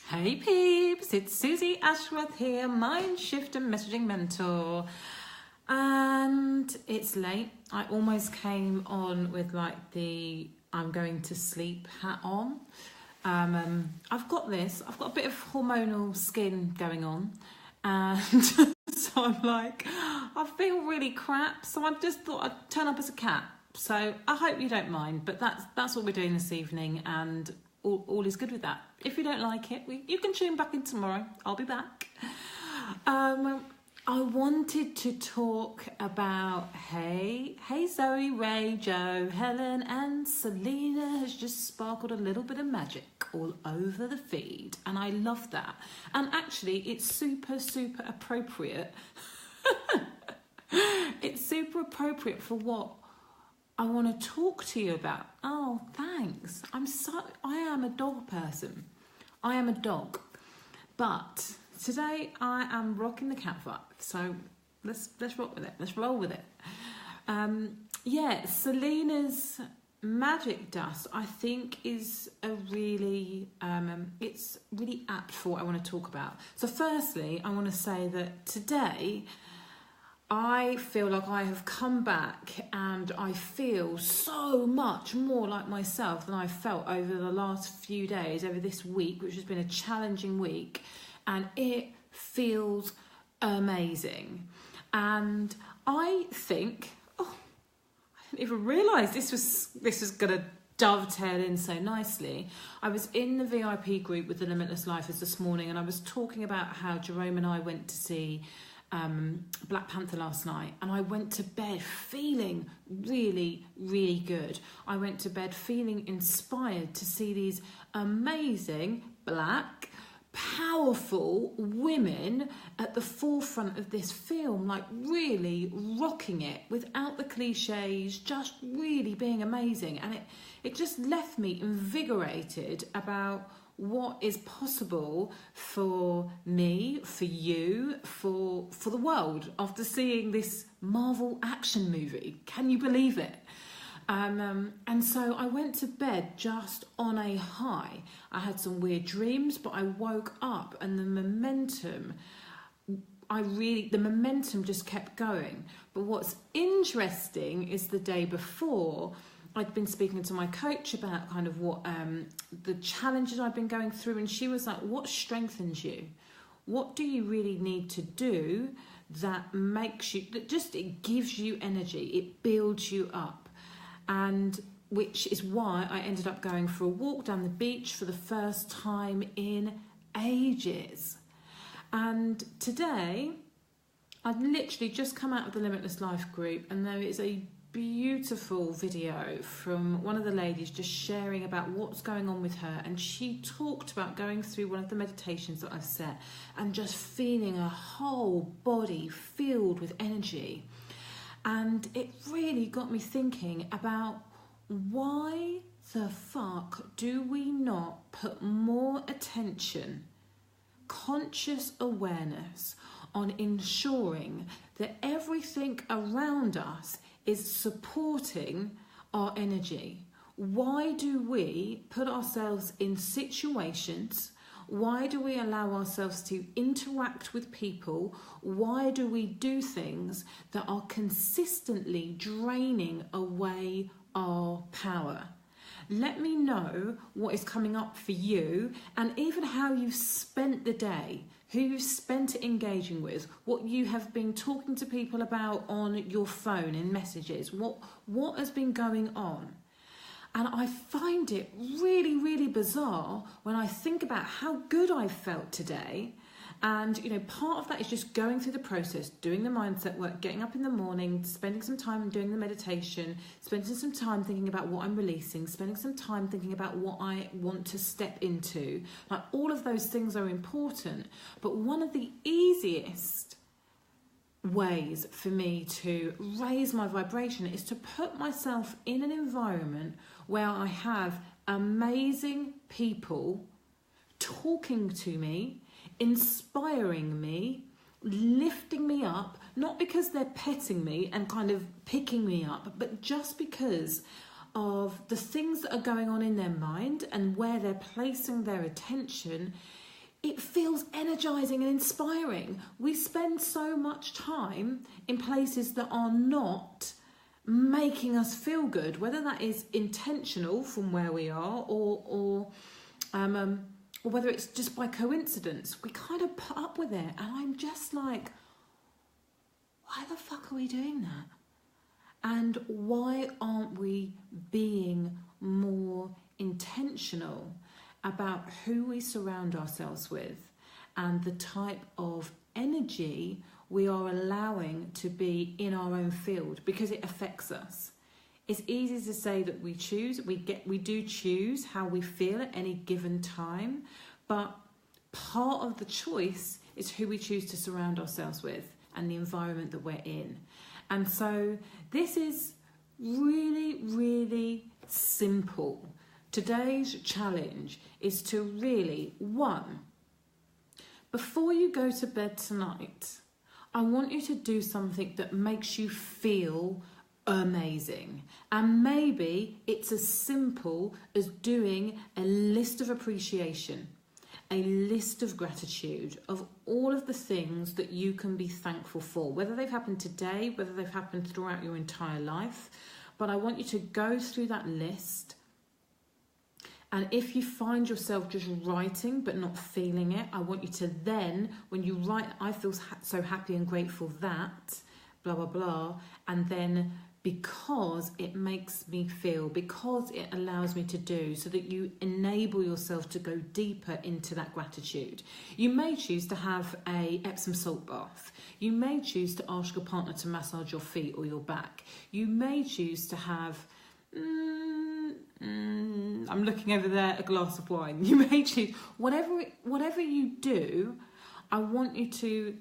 Hey peeps, it's Susie Ashworth here, Mind Shift and Messaging Mentor. And it's late. I almost came on with like the I'm going to sleep hat on. I've got a bit of hormonal skin going on. And so I'm like, I feel really crap. So I just thought I'd turn up as a cat. So I hope you don't mind, but that's what we're doing this evening, and all is good with that. If you don't like it, you can tune back in tomorrow. I'll be back. I wanted to talk about, hey Zoe, Ray, Joe, Helen and Selena has just sparkled a little bit of magic all over the feed, and I love that. And actually, it's super appropriate. It's super appropriate for what I want to talk to you about. Oh, thanks. I am a dog person. I am a dog. But today I am rocking the cat vibe. So let's rock with it. Let's roll with it. Selena's magic dust, I think, is a really it's really apt for what I want to talk about. So firstly, I want to say that today I feel like I have come back and I feel so much more like myself than I felt over the last few days, over this week, which has been a challenging week, and it feels amazing. And I think, I didn't even realise this was going to dovetail in so nicely. I was in the VIP group with the Limitless Lifers this morning, and I was talking about how Jerome and I went to see Black Panther last night, and I went to bed feeling really good. I went to bed feeling inspired to see these amazing black powerful women at the forefront of this film, like really rocking it without the cliches, just really being amazing. And it just left me invigorated about what is possible for me, for you, for the world after seeing this Marvel action movie. Can you believe it? And so I went to bed just on a high. I had some weird dreams, but I woke up and the momentum just kept going. But what's interesting is the day before, I'd been speaking to my coach about kind of what the challenges I've been going through, and she was like, what strengthens you? What do you really need to do that makes you, it gives you energy, it builds you up? And which is why I ended up going for a walk down the beach for the first time in ages. And today, I've literally just come out of the Limitless Life group, and there is a beautiful video from one of the ladies just sharing about what's going on with her, and she talked about going through one of the meditations that I've set and just feeling her whole body filled with energy. And it really got me thinking about, why the fuck do we not put more attention, conscious awareness on ensuring that everything around us is supporting our energy? Why do we put ourselves in situations? Why do we allow ourselves to interact with people? Why do we do things that are consistently draining away our power? Let me know what is coming up for you, and even how you've spent the day, who you've spent it engaging with, what you have been talking to people about on your phone in messages, what has been going on. And I find it really bizarre when I think about how good I felt today. And, part of that is just going through the process, doing the mindset work, getting up in the morning, spending some time doing the meditation, spending some time thinking about what I'm releasing, spending some time thinking about what I want to step into. Like, all of those things are important. But one of the easiest ways for me to raise my vibration is to put myself in an environment where I have amazing people talking to me, inspiring me, lifting me up, not because they're petting me and kind of picking me up, but just because of the things that are going on in their mind and where they're placing their attention it feels energizing and inspiring. We spend so much time in places that are not making us feel good, whether that is intentional from where we are or whether it's just by coincidence. We kind of put up with it, and I'm just like, why the fuck are we doing that? And why aren't we being more intentional about who we surround ourselves with and the type of energy we are allowing to be in our own field, because it affects us. It's easy to say that we do choose how we feel at any given time, but part of the choice is who we choose to surround ourselves with and the environment that we're in. And so this is really, really simple. Today's challenge is to really, one, before you go to bed tonight, I want you to do something that makes you feel amazing. And maybe it's as simple as doing a list of appreciation, a list of gratitude of all of the things that you can be thankful for, whether they've happened today, whether they've happened throughout your entire life. But I want you to go through that list. And if you find yourself just writing but not feeling it, I want you to then, when you write, I feel so happy and grateful that, blah, blah, blah, and then because it makes me feel, because it allows me to do, so that you enable yourself to go deeper into that gratitude. You may choose to have a Epsom salt bath. You may choose to ask your partner to massage your feet or your back. You may choose to have, I'm looking over there, a glass of wine. You may choose, whatever you do, I want you to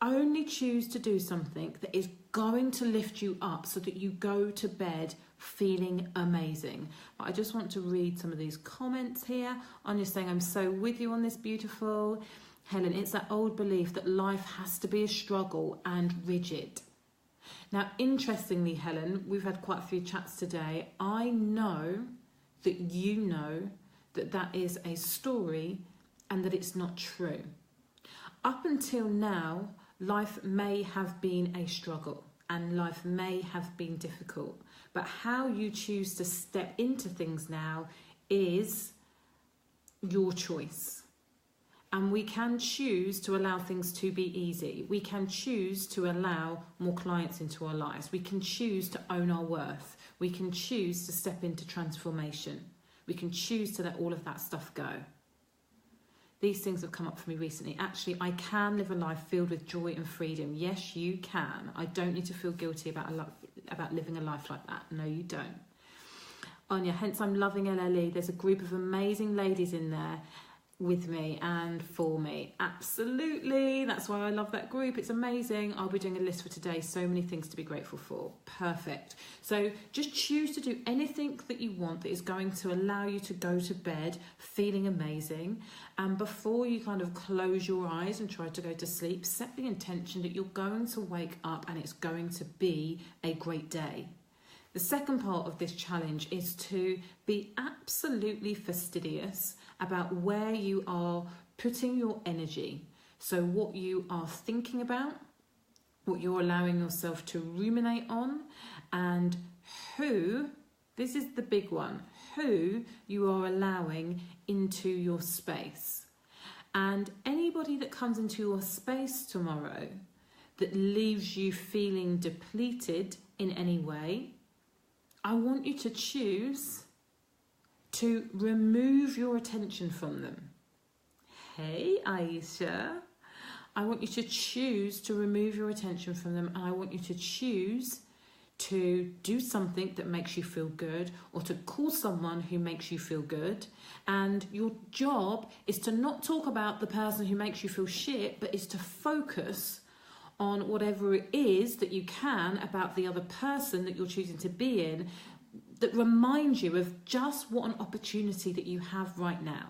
only choose to do something that is going to lift you up so that you go to bed feeling amazing. But I just want to read some of these comments here. Anya's saying, I'm so with you on this, beautiful. Helen, it's that old belief that life has to be a struggle and rigid. Now, interestingly, Helen, we've had quite a few chats today. I know that you know that that is a story and that it's not true. Up until now, life may have been a struggle and life may have been difficult, but how you choose to step into things now is your choice. And we can choose to allow things to be easy. We can choose to allow more clients into our lives. We can choose to own our worth. We can choose to step into transformation. We can choose to let all of that stuff go. These things have come up for me recently. Actually, I can live a life filled with joy and freedom. Yes, you can. I don't need to feel guilty about living a life like that. No, you don't. Anya, hence I'm loving LLE. There's a group of amazing ladies in there with me and for me. Absolutely. That's why I love that group. It's amazing. I'll be doing a list for today. So many things to be grateful for. Perfect. So just choose to do anything that you want that is going to allow you to go to bed feeling amazing. And before you kind of close your eyes and try to go to sleep, set the intention that you're going to wake up and it's going to be a great day. The second part of this challenge is to be absolutely fastidious about where you are putting your energy. So what you are thinking about, what you're allowing yourself to ruminate on, and who, this is the big one, who you are allowing into your space. And anybody that comes into your space tomorrow that leaves you feeling depleted in any way, I want you to choose to remove your attention from them. Hey, Aisha. I want you to choose to remove your attention from them, and I want you to choose to do something that makes you feel good, or to call someone who makes you feel good. And your job is to not talk about the person who makes you feel shit, but is to focus on whatever it is that you can about the other person that you're choosing to be in, that reminds you of just what an opportunity that you have right now.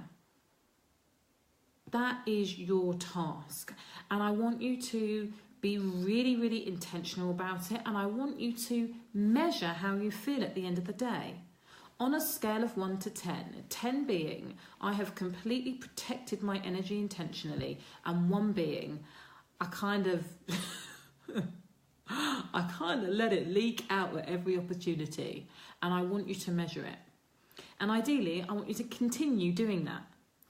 That is your task. And I want you to be really, really intentional about it. And I want you to measure how you feel at the end of the day. On a scale of 1 to 10, 10 being I have completely protected my energy intentionally, and 1 being I kind of let it leak out at every opportunity, and I want you to measure it. And ideally, I want you to continue doing that.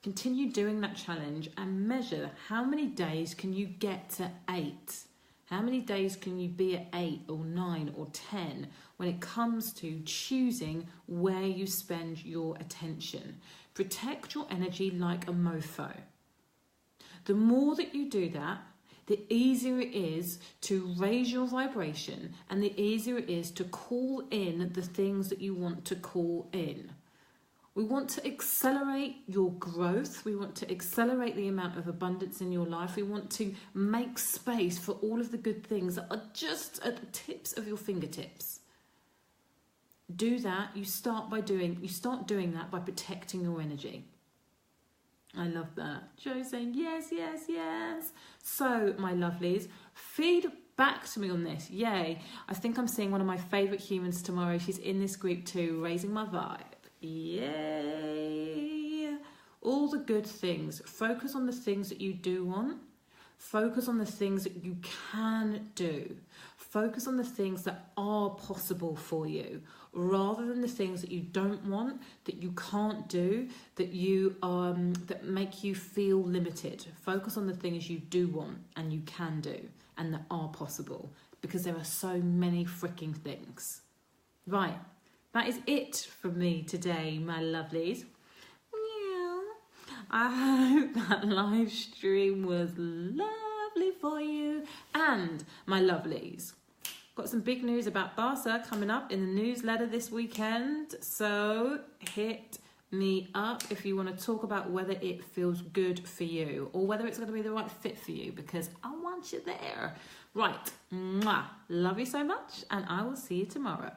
Continue doing that challenge and measure how many days can you get to 8. How many days can you be at 8 or 9 or 10 when it comes to choosing where you spend your attention? Protect your energy like a mofo. The more that you do that, the easier it is to raise your vibration, and the easier it is to call in the things that you want to call in. We want to accelerate your growth. We want to accelerate the amount of abundance in your life. We want to make space for all of the good things that are just at the tips of your fingertips. Do that. You start doing that by protecting your energy. I love that. Joe's saying yes, yes, yes. So, my lovelies, feed back to me on this. Yay. I think I'm seeing one of my favourite humans tomorrow. She's in this group too, raising my vibe. Yay. All the good things. Focus on the things that you do want. Focus on the things that you can do. Focus on the things that are possible for you, rather than the things that you don't want, that you can't do, that make you feel limited. Focus on the things you do want and you can do and that are possible, because there are so many freaking things. Right, that is it from me today, my lovelies. I hope that live stream was lovely for you. And my lovelies, got some big news about Barca coming up in the newsletter this weekend. So hit me up if you want to talk about whether it feels good for you or whether it's going to be the right fit for you, because I want you there. Right. Mwah. Love you so much, and I will see you tomorrow.